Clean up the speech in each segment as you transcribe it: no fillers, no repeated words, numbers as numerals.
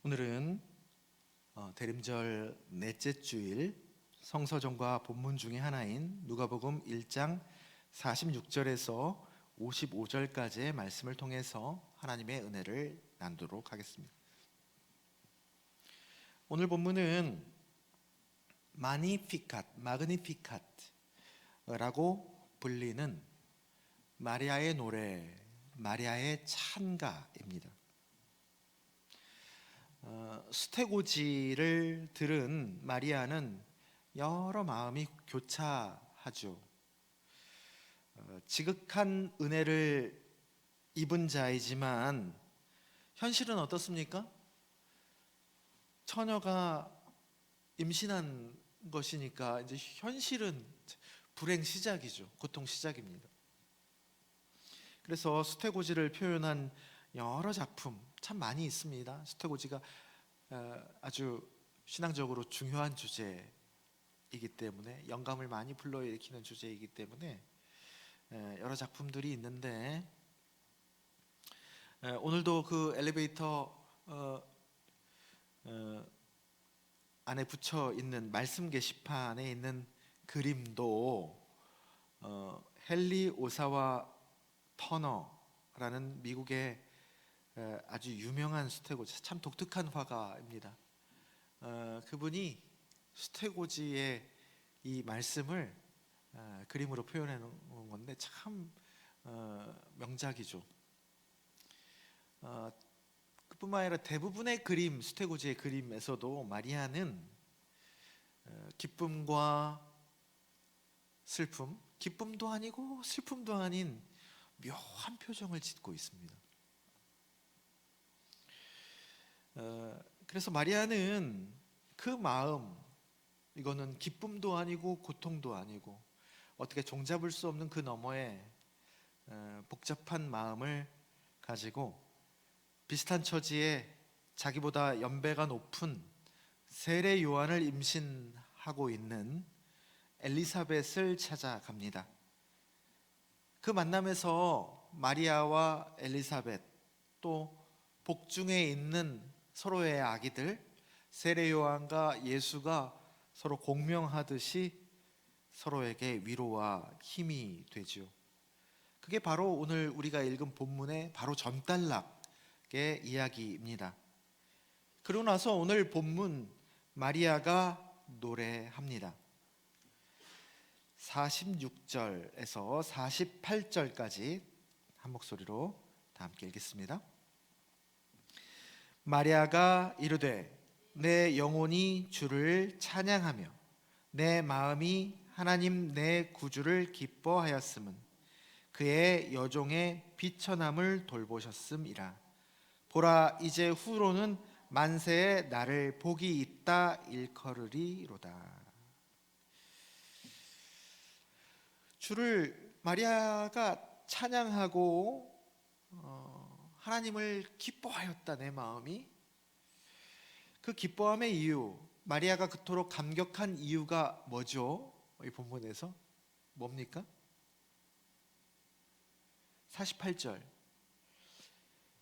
오늘은 대림절 넷째 주일 성서정과 본문 중에 하나인 누가복음 1장 46절에서 55절까지의 말씀을 통해서 하나님의 은혜를 나누도록 하겠습니다. 오늘 본문은 마그니피캇라고 불리는 마리아의 노래, 마리아의 찬가입니다. 수태고지를 들은 마리아는 여러 마음이 교차하죠. 지극한 은혜를 입은 자이지만 현실은 어떻습니까? 처녀가 임신한 것이니까 이제 현실은 불행 시작이죠. 고통 시작입니다. 그래서 수태고지를 표현한 여러 작품 참 많이 있습니다. 수태고지가 아주 신앙적으로 중요한 주제이기 때문에, 영감을 많이 불러일으키는 주제이기 때문에 여러 작품들이 있는데, 오늘도 그 엘리베이터 안에 붙여 있는 말씀 게시판에 있는 그림도 헨리 오사와 터너라는 미국의 아주 유명한 수태고지, 참 독특한 화가입니다. 그분이 수태고지의 이 말씀을 그림으로 표현해 놓은 건데 참 명작이죠. 그뿐만 아니라 대부분의 그림, 수태고지의 그림에서도 마리아는 기쁨과 슬픔, 기쁨도 아니고 슬픔도 아닌 묘한 표정을 짓고 있습니다. 그래서 마리아는 그 마음, 이거는 기쁨도 아니고 고통도 아니고 어떻게 종잡을 수 없는 그 너머에 복잡한 마음을 가지고 비슷한 처지에 자기보다 연배가 높은 세례 요한을 임신하고 있는 엘리사벳을 찾아갑니다. 그 만남에서 마리아와 엘리사벳, 또 복중에 있는 서로의 아기들, 세례 요한과 예수가 서로 공명하듯이 서로에게 위로와 힘이 되죠. 그게 바로 오늘 우리가 읽은 본문의 바로 전단락의 이야기입니다. 그러고 나서 오늘 본문 마리아가 노래합니다. 46절에서 48절까지 한 목소리로 다 함께 읽겠습니다. 마리아가 이르되 내 영혼이 주를 찬양하며 내 마음이 하나님 내 구주를 기뻐하였음은 그의 여종의 비천함을 돌보셨음이라. 보라, 이제 후로는 만세에 나를 복이 있다 일컬으리로다. 주를 마리아가 찬양하고 하나님을 기뻐하였다. 내 마음이. 그 기뻐함의 이유, 마리아가 그토록 감격한 이유가 뭐죠? 이 본문에서 뭡니까? 48절,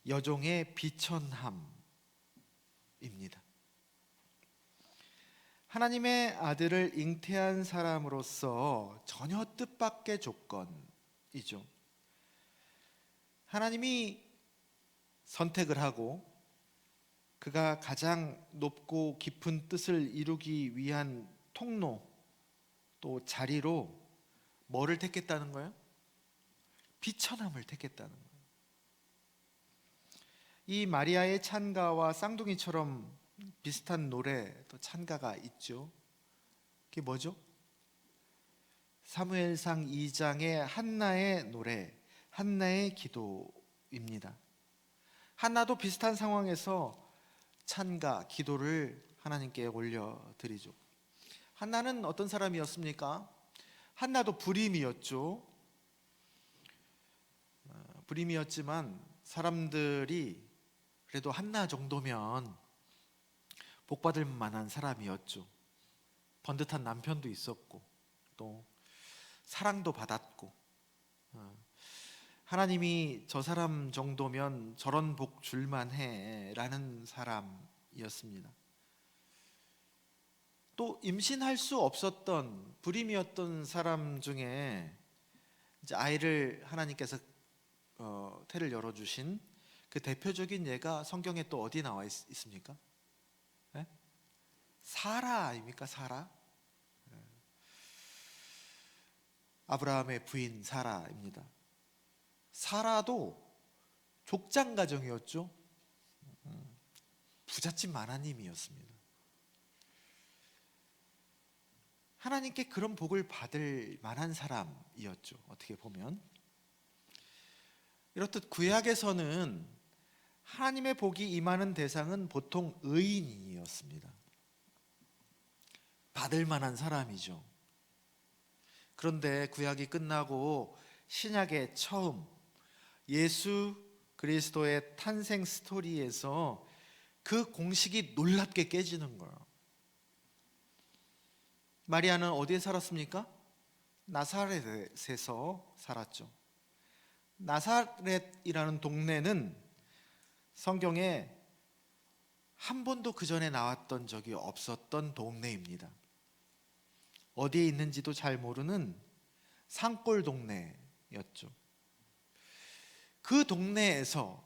여종의 비천함입니다. 하나님의 아들을 잉태한 사람으로서 전혀 뜻밖의 조건이죠. 하나님이 선택을 하고 그가 가장 높고 깊은 뜻을 이루기 위한 통로, 또 자리로 뭐를 택했다는 거예요? 비천함을 택했다는 거예요. 이 마리아의 찬가와 쌍둥이처럼 비슷한 노래, 또 찬가가 있죠. 그게 뭐죠? 사무엘상 2장의 한나의 노래, 한나의 기도입니다. 한나도 비슷한 상황에서 찬가, 기도를 하나님께 올려드리죠. 한나는 어떤 사람이었습니까? 한나도 불임이었죠. 불임이었지만 사람들이 그래도 한나 정도면 복받을 만한 사람이었죠. 번듯한 남편도 있었고 또 사랑도 받았고, 하나님이 저 사람 정도면 저런 복 줄만 해 라는 사람이었죠. 사람이었습니다. 또 임신할 수 없었던 불임이었던 사람 중에 이제 아이를 하나님께서 태를 열어주신 그 대표적인 예가 성경에 또 어디 나와 있습니까? 네? 사라 아닙니까? 사라. 아브라함의 부인 사라입니다. 사라도 족장 가정이었죠. 부잣집 마나님이었습니다. 하나님께 그런 복을 받을 만한 사람이었죠. 어떻게 보면 이렇듯 구약에서는 하나님의 복이 임하는 대상은 보통 의인이었습니다. 받을 만한 사람이죠. 그런데 구약이 끝나고 신약의 처음 예수 그리스도의 탄생 스토리에서 그 공식이 놀랍게 깨지는 거예요. 마리아는 어디에 살았습니까? 나사렛에서 살았죠. 나사렛이라는 동네는 성경에 한 번도 그 전에 나왔던 적이 없었던 동네입니다. 어디에 있는지도 잘 모르는 산골 동네였죠. 그 동네에서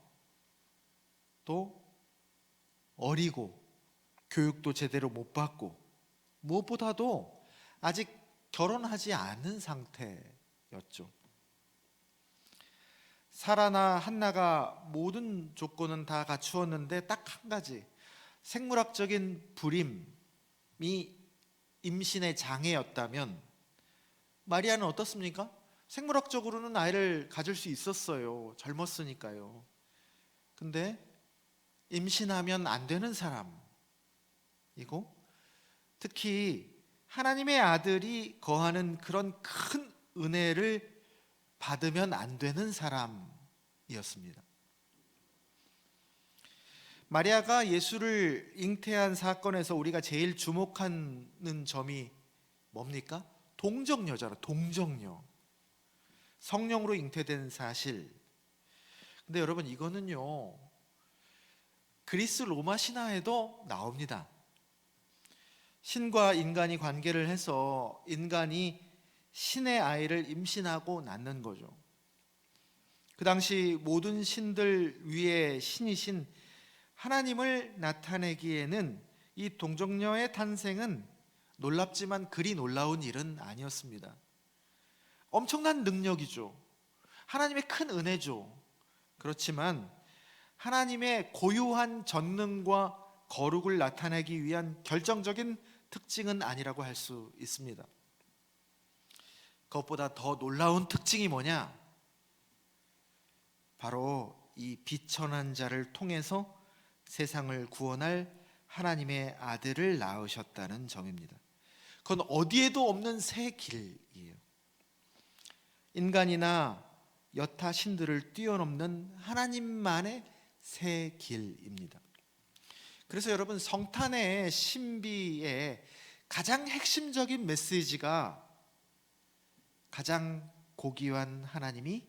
또 어리고 교육도 제대로 못 받고 무엇보다도 아직 결혼하지 않은 상태였죠. 사라나 한나가 모든 조건은 다 갖추었는데 딱 한 가지, 생물학적인 불임이 임신의 장애였다면 마리아는 어떻습니까? 생물학적으로는 아이를 가질 수 있었어요. 젊었으니까요. 근데 임신하면 안 되는 사람이고 특히 하나님의 아들이 거하는 그런 큰 은혜를 받으면 안 되는 사람이었습니다. 마리아가 예수를 잉태한 사건에서 우리가 제일 주목하는 점이 뭡니까? 동정녀잖아. 동정녀. 성령으로 잉태된 사실. 근데 여러분 이거는요 그리스 로마 신화에도 나옵니다. 신과 인간이 관계를 해서 인간이 신의 아이를 임신하고 낳는 거죠. 그 당시 모든 신들 위에 신이신 하나님을 나타내기에는 이 동정녀의 탄생은 놀랍지만 그리 놀라운 일은 아니었습니다. 엄청난 능력이죠. 하나님의 큰 은혜죠. 그렇지만 하나님의 고유한 전능과 거룩을 나타내기 위한 결정적인 특징은 아니라고 할 수 있습니다. 그것보다 더 놀라운 특징이 뭐냐? 바로 이 비천한 자를 통해서 세상을 구원할 하나님의 아들을 낳으셨다는 점입니다. 그건 어디에도 없는 새 길이에요. 인간이나 여타 신들을 뛰어넘는 하나님만의 새 길입니다. 그래서 여러분 성탄의 신비의 가장 핵심적인 메시지가 가장 고귀한 하나님이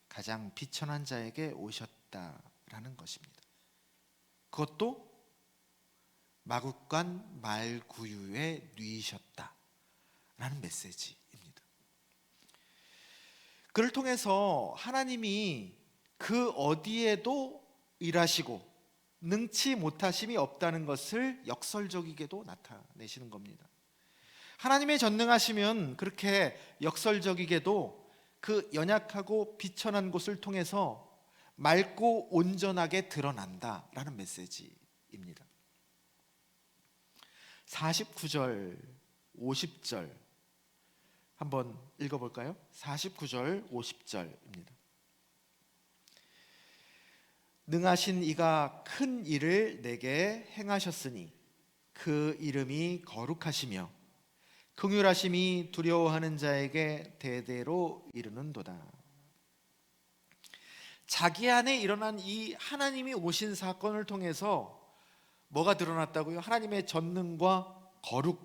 가장 비천한 자에게 오셨다라는 것입니다. 그것도 마국간 말구유에 누이셨다라는 메시지입니다. 그를 통해서 하나님이 그 어디에도 일하시고 능치 못하심이 없다는 것을 역설적이게도 나타내시는 겁니다. 하나님의 전능하시면 그렇게 역설적이게도 그 연약하고 비천한 곳을 통해서 맑고 온전하게 드러난다라는 메시지입니다. 49절, 50절 한번 읽어볼까요? 49절, 50절입니다. 능하신 이가 큰 일을 내게 행하셨으니 그 이름이 거룩하시며 긍휼하심이 두려워하는 자에게 대대로 이르는도다. 자기 안에 일어난 이 하나님이 오신 사건을 통해서 뭐가 드러났다고요? 하나님의 전능과 거룩,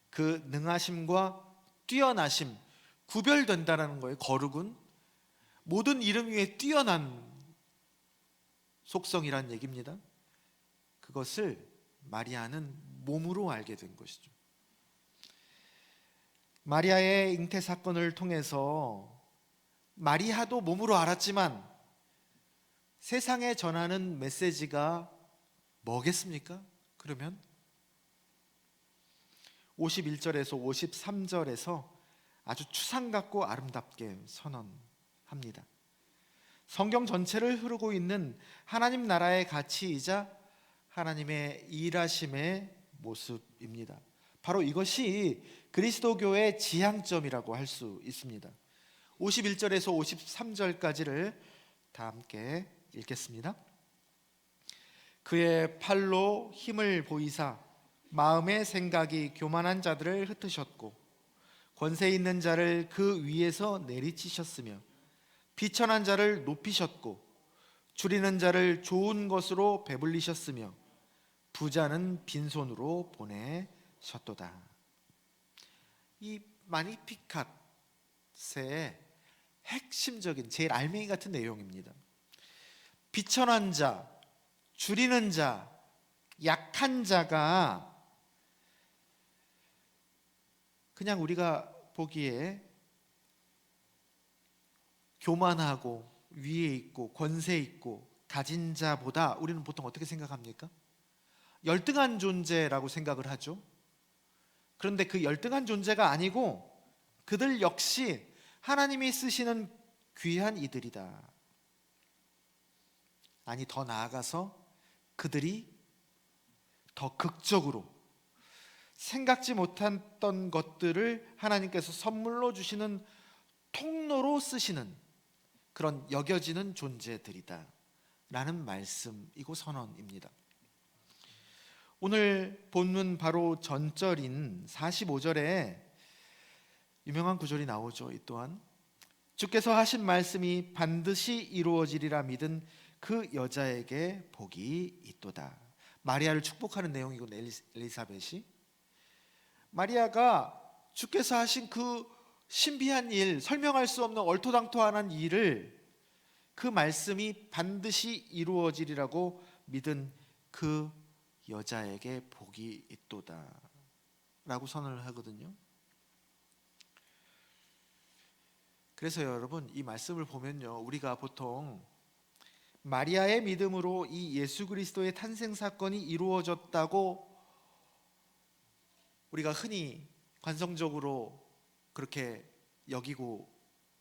그 능하심과 뛰어나심, 구별된다는 거예요. 거룩은 모든 이름 위에 뛰어난 속성이란 얘기입니다. 그것을 마리아는 몸으로 알게 된 것이죠. 마리아의 잉태 사건을 통해서 마리아도 몸으로 알았지만 세상에 전하는 메시지가 뭐겠습니까? 그러면 51절에서 53절에서 아주 추상 같고 아름답게 선언합니다. 성경 전체를 흐르고 있는 하나님 나라의 가치이자 하나님의 일하심의 모습입니다. 바로 이것이 그리스도교의 지향점이라고 할 수 있습니다. 51절에서 53절까지를 다 함께 읽겠습니다. 그의 팔로 힘을 보이사 마음의 생각이 교만한 자들을 흩으셨고 권세 있는 자를 그 위에서 내리치셨으며 비천한 자를 높이셨고 줄이는 자를 좋은 것으로 배불리셨으며 부자는 빈손으로 보내셨도다. 이 마니피캇의 핵심적인 제일 알맹이 같은 내용입니다. 비천한 자, 줄이는 자, 약한 자가 그냥 우리가 보기에 교만하고 위에 있고 권세 있고 가진 자보다 우리는 보통 어떻게 생각합니까? 열등한 존재라고 생각을 하죠. 그런데 그 열등한 존재가 아니고 그들 역시 하나님이 쓰시는 귀한 이들이다. 아니, 더 나아가서 그들이 더 극적으로 생각지 못했던 것들을 하나님께서 선물로 주시는 통로로 쓰시는 그런 여겨지는 존재들이다 라는 말씀이고 선언입니다. 오늘 본문 바로 전절인 45절에 유명한 구절이 나오죠. 이 또한 주께서 하신 말씀이 반드시 이루어지리라 믿은 그 여자에게 복이 있도다. 마리아를 축복하는 내용이고 엘리사벳이 마리아가 주께서 하신 그 신비한 일, 설명할 수 없는 얼토당토한 일을 그 말씀이 반드시 이루어지리라고 믿은 그 여자에게 복이 있도다 라고 선언을 하거든요. 그래서 여러분, 이 말씀을 보면요, 우리가 보통 마리아의 믿음으로 이 예수 그리스도의 탄생 사건이 이루어졌다고 우리가 흔히 관성적으로 그렇게 여기고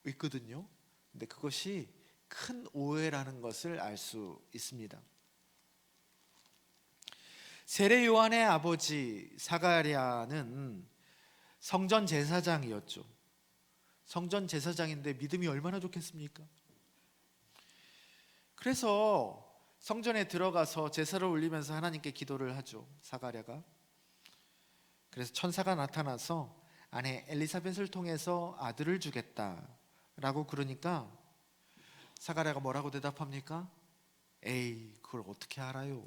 있거든요. 근데 그것이 큰 오해라는 것을 알 수 있습니다. 세례 요한의 아버지 사가랴는 성전 제사장이었죠. 성전 제사장인데 믿음이 얼마나 좋겠습니까? 그래서 성전에 들어가서 제사를 올리면서 하나님께 기도를 하죠. 사가랴가. 그래서 천사가 나타나서 아내 엘리사벳을 통해서 아들을 주겠다라고 그러니까 사가랴가 뭐라고 대답합니까? 에이, 그걸 어떻게 알아요?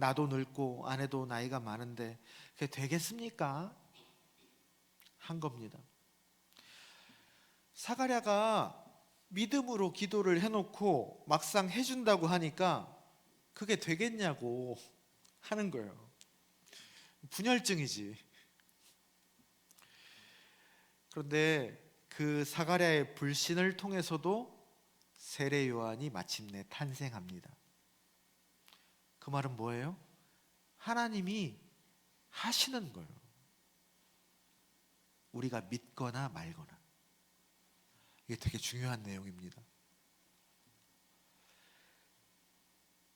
나도 늙고 아내도 나이가 많은데 그게 되겠습니까? 한 겁니다. 사가랴가 믿음으로 기도를 해놓고 막상 해준다고 하니까 그게 되겠냐고 하는 거예요. 분열증이지. 그런데 그 사가랴의 불신을 통해서도 세례 요한이 마침내 탄생합니다. 그 말은 뭐예요? 하나님이 하시는 거예요. 우리가 믿거나 말거나. 이게 되게 중요한 내용입니다.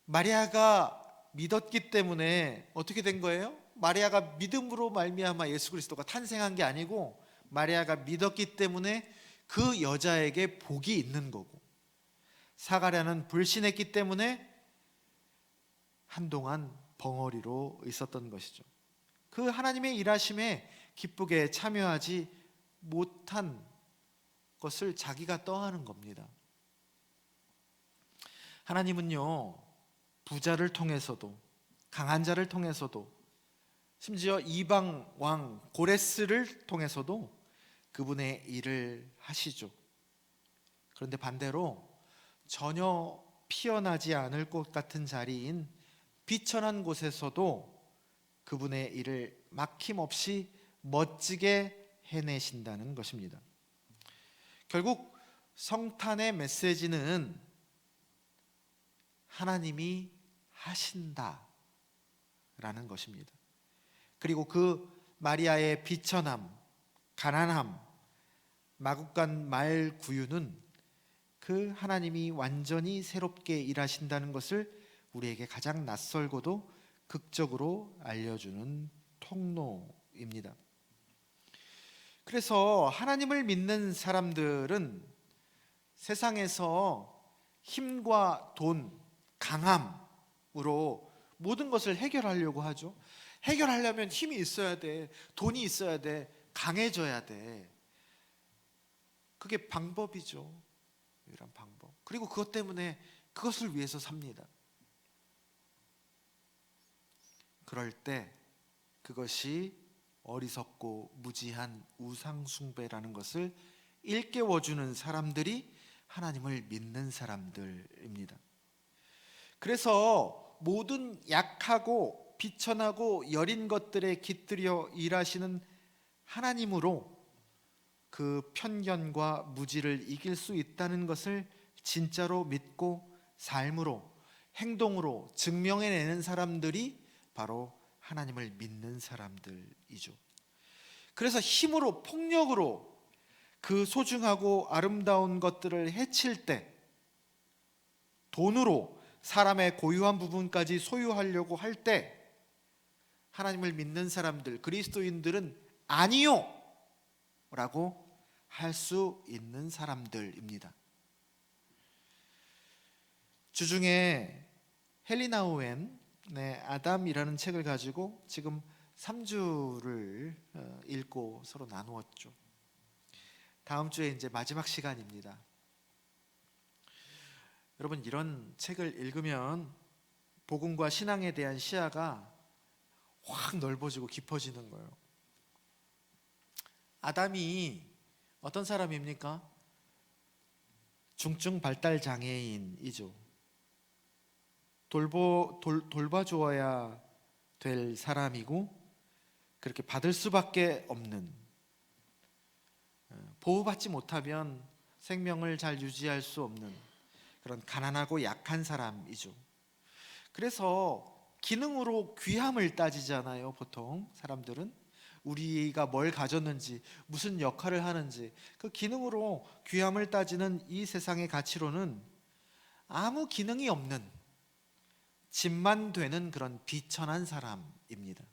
마리아가 믿었기 때문에 어떻게 된 거예요? 마리아가 믿음으로 말미암아 예수 그리스도가 탄생한 게 아니고 마리아가 믿었기 때문에 그 여자에게 복이 있는 거고, 사가랴는 불신했기 때문에 한동안 벙어리로 있었던 것이죠. 그 하나님의 일하심에 기쁘게 참여하지 못한 것을 자기가 떠하는 겁니다. 하나님은요, 부자를 통해서도 강한 자를 통해서도 심지어 이방 왕 고레스를 통해서도 그분의 일을 하시죠. 그런데 반대로 전혀 피어나지 않을 것 같은 자리인 비천한 곳에서도 그분의 일을 막힘없이 멋지게 해내신다는 것입니다. 결국 성탄의 메시지는 하나님이 하신다라는 것입니다. 그리고 그 마리아의 비천함, 가난함, 마구간 말구유는 그 하나님이 완전히 새롭게 일하신다는 것을 우리에게 가장 낯설고도 극적으로 알려주는 통로입니다. 그래서 하나님을 믿는 사람들은 세상에서 힘과 돈, 강함으로 모든 것을 해결하려고 하죠. 해결하려면 힘이 있어야 돼, 돈이 있어야 돼, 강해져야 돼. 그게 방법이죠. 유일한 방법. 그리고 그것 때문에 그것을 위해서 삽니다. 그럴 때 그것이 어리석고 무지한 우상숭배라는 것을 일깨워주는 사람들이 하나님을 믿는 사람들입니다. 그래서 모든 약하고 비천하고 여린 것들에 깃들여 일하시는 하나님으로 그 편견과 무지를 이길 수 있다는 것을 진짜로 믿고 삶으로, 행동으로 증명해내는 사람들이 바로 하나님을 믿는 사람들이죠. 그래서 힘으로, 폭력으로 그 소중하고 아름다운 것들을 해칠 때, 돈으로 사람의 고유한 부분까지 소유하려고 할 때, 하나님을 믿는 사람들, 그리스도인들은 아니요 라고 할 수 있는 사람들입니다. 주중에 헬리나 오웬의 아담이라는 책을 가지고 지금 3주를 읽고 서로 나누었죠. 다음 주에 이제 마지막 시간입니다. 여러분, 이런 책을 읽으면 복음과 신앙에 대한 시야가 확 넓어지고 깊어지는 거예요. 아담이 어떤 사람입니까? 중증 발달 장애인이죠. 돌봐주어야 될 사람이고 그렇게 받을 수밖에 없는, 보호받지 못하면 생명을 잘 유지할 수 없는 그런 가난하고 약한 사람이죠. 그래서 기능으로 귀함을 따지잖아요. 보통 사람들은 우리가 뭘 가졌는지, 무슨 역할을 하는지, 그 기능으로 귀함을 따지는 이 세상의 가치로는 아무 기능이 없는, 집만 되는 그런 비천한 사람입니다.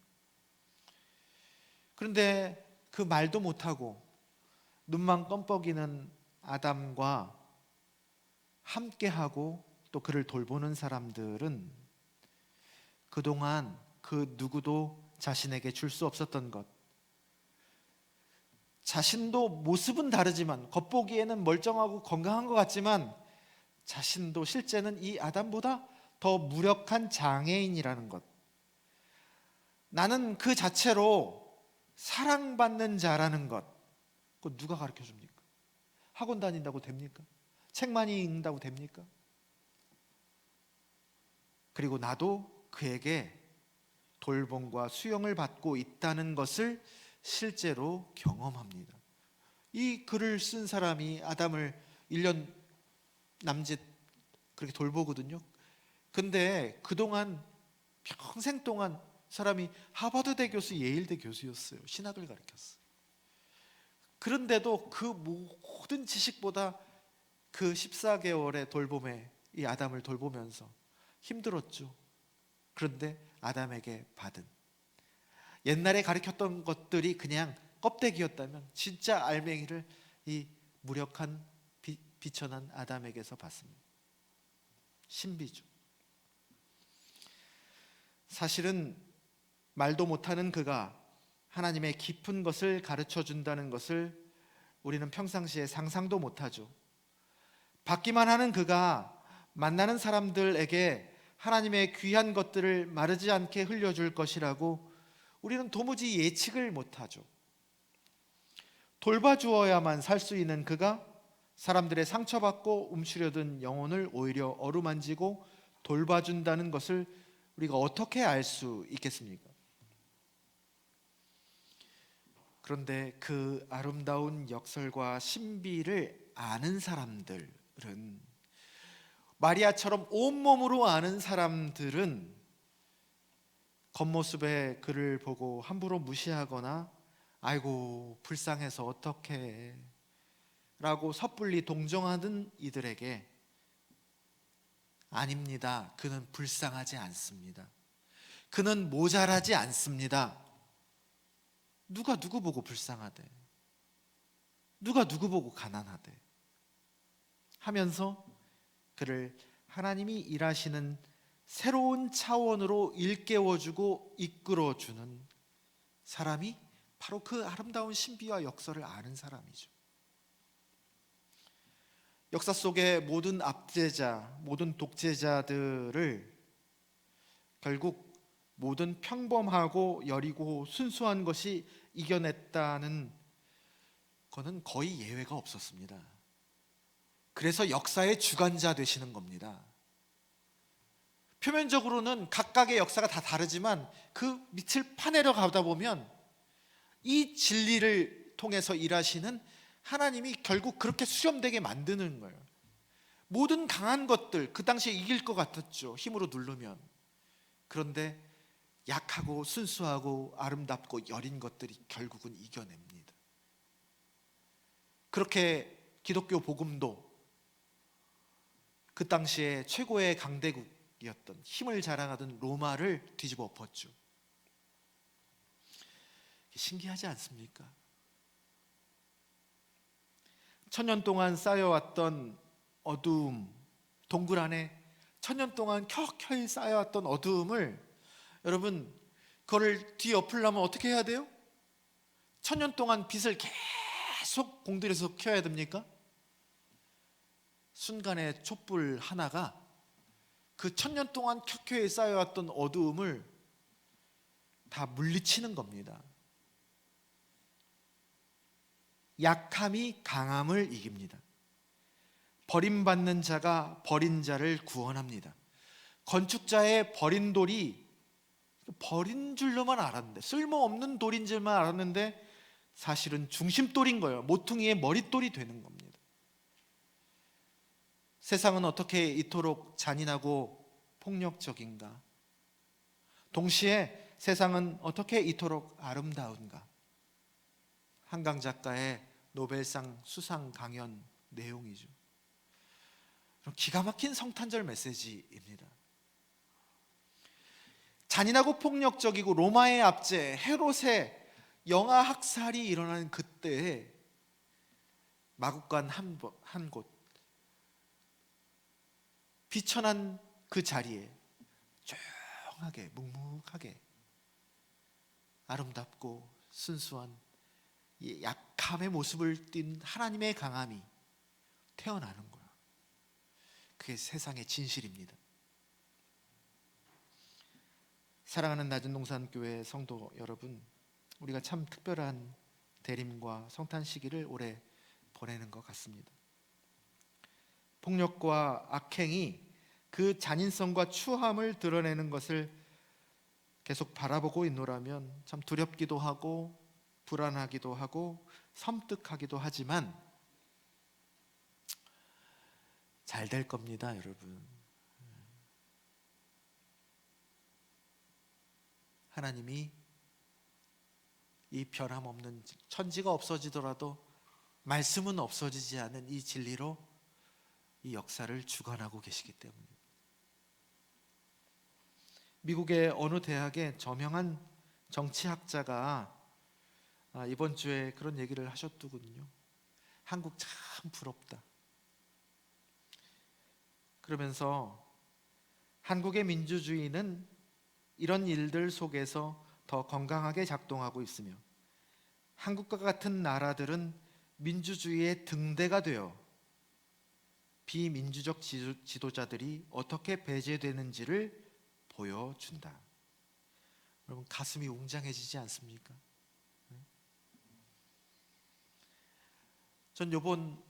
그런데 그 말도 못하고 눈만 껌뻑이는 아담과 함께하고 또 그를 돌보는 사람들은 그동안 그 누구도 자신에게 줄 수 없었던 것, 자신도 모습은 다르지만, 겉보기에는 멀쩡하고 건강한 것 같지만 자신도 실제는 이 아담보다 더 무력한 장애인이라는 것, 나는 그 자체로 사랑받는 자라는 것, 그거 누가 가르쳐 줍니까? 학원 다닌다고 됩니까? 책 많이 읽는다고 됩니까? 그리고 나도 그에게 돌봄과 수용을 받고 있다는 것을 실제로 경험합니다. 이 글을 쓴 사람이 아담을 1년 남짓 그렇게 돌보거든요. 근데 그동안 평생 동안 사람이 하버드대 교수, 예일대 교수였어요. 신학을 가르쳤어요. 그런데도 그 모든 지식보다 그 14개월의 돌봄에 이 아담을 돌보면서 힘들었죠. 그런데 아담에게 받은, 옛날에 가르쳤던 것들이 그냥 껍데기였다면 진짜 알맹이를 이 무력한 비천한 아담에게서 받습니다. 신비죠. 사실은 말도 못하는 그가 하나님의 깊은 것을 가르쳐 준다는 것을 우리는 평상시에 상상도 못하죠. 받기만 하는 그가 만나는 사람들에게 하나님의 귀한 것들을 마르지 않게 흘려줄 것이라고 우리는 도무지 예측을 못하죠. 돌봐주어야만 살 수 있는 그가 사람들의 상처받고 움츠려든 영혼을 오히려 어루만지고 돌봐준다는 것을 우리가 어떻게 알 수 있겠습니까? 그런데 그 아름다운 역설과 신비를 아는 사람들은, 마리아처럼 온몸으로 아는 사람들은 겉모습의 그를 보고 함부로 무시하거나 아이고 불쌍해서 어떡해 라고 섣불리 동정하는 이들에게, 아닙니다, 그는 불쌍하지 않습니다, 그는 모자라지 않습니다, 누가 누구 보고 불쌍하대, 누가 누구 보고 가난하대 하면서 그를 하나님이 일하시는 새로운 차원으로 일깨워주고 이끌어주는 사람이 바로 그 아름다운 신비와 역설을 아는 사람이죠. 역사 속의 모든 압제자, 모든 독재자들을 결국 모든 평범하고 여리고 순수한 것이 이겨냈다는 것은 거의 예외가 없었습니다. 그래서 역사의 주관자 되시는 겁니다. 표면적으로는 각각의 역사가 다 다르지만 그 밑을 파내려 가다 보면 이 진리를 통해서 일하시는 하나님이 결국 그렇게 수렴되게 만드는 거예요. 모든 강한 것들, 그 당시에 이길 것 같았죠, 힘으로 누르면. 그런데 약하고 순수하고 아름답고 여린 것들이 결국은 이겨냅니다. 그렇게 기독교 복음도 그 당시에 최고의 강대국이었던, 힘을 자랑하던 로마를 뒤집어 엎었죠. 신기하지 않습니까? 천년 동안 쌓여왔던 어두움, 동굴 안에 천년 동안 켜켜이 쌓여왔던 어두움을, 여러분 그거를 뒤엎으려면 어떻게 해야 돼요? 천년 동안 빛을 계속 공들여서 켜야 됩니까? 순간의 촛불 하나가 그 천년 동안 켜켜이 쌓여왔던 어두움을 다 물리치는 겁니다. 약함이 강함을 이깁니다. 버림받는 자가 버린 자를 구원합니다. 건축자의 버린 돌이 버린 줄로만 알았는데, 쓸모없는 돌인 줄만 알았는데 사실은 중심돌인 거예요. 모퉁이의 머릿돌이 되는 겁니다. 세상은 어떻게 이토록 잔인하고 폭력적인가? 동시에 세상은 어떻게 이토록 아름다운가? 한강 작가의 노벨상 수상 강연 내용이죠. 기가 막힌 성탄절 메시지입니다. 잔인하고 폭력적이고 로마의 압제, 헤롯의 영아 학살이 일어나는 그때에 마국간 한 곳, 비천한 그 자리에 조용하게 묵묵하게 아름답고 순수한 이 약함의 모습을 띤 하나님의 강함이 태어나는 거야. 그게 세상의 진실입니다. 사랑하는 낮은 동산교회 성도 여러분, 우리가 참 특별한 대림과 성탄 시기를 올해 보내는 것 같습니다. 폭력과 악행이 그 잔인성과 추함을 드러내는 것을 계속 바라보고 있노라면 참 두렵기도 하고 불안하기도 하고 섬뜩하기도 하지만 잘 될 겁니다, 여러분. 하나님이 이 변함없는, 천지가 없어지더라도 말씀은 없어지지 않은 이 진리로 이 역사를 주관하고 계시기 때문입니다. 미국의 어느 대학의 저명한 정치학자가 이번 주에 그런 얘기를 하셨더군요. 한국 참 부럽다. 그러면서 한국의 민주주의는 이런 일들 속에서 더 건강하게 작동하고 있으며 한국과 같은 나라들은 민주주의의 등대가 되어 비민주적 지도자들이 어떻게 배제되는지를 보여준다. 여러분 가슴이 웅장해지지 않습니까? 전 이번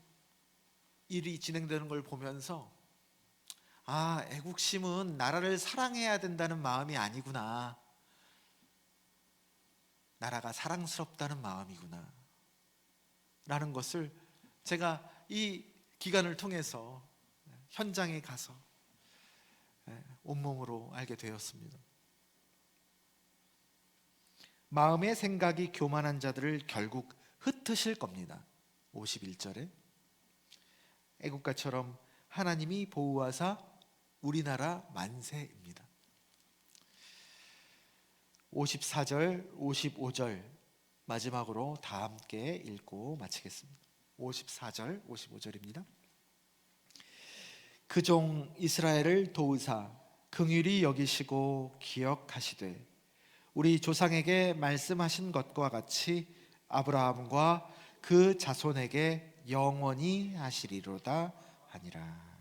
일이 진행되는 걸 보면서 아, 애국심은 나라를 사랑해야 된다는 마음이 아니구나. 나라가 사랑스럽다는 마음이구나. 라는 것을 제가 이 기간을 통해서 현장에 가서 온몸으로 알게 되었습니다. 마음의 생각이 교만한 자들을 결국 흩으실 겁니다. 51절에 애국가처럼 하나님이 보호하사 우리나라 만세입니다. 54절, 55절 마지막으로 다 함께 읽고 마치겠습니다. 54절, 55절입니다. 그 종 이스라엘을 도우사 긍휼히 여기시고 기억하시되 우리 조상에게 말씀하신 것과 같이 아브라함과 그 자손에게 영원히 하시리로다 하니라.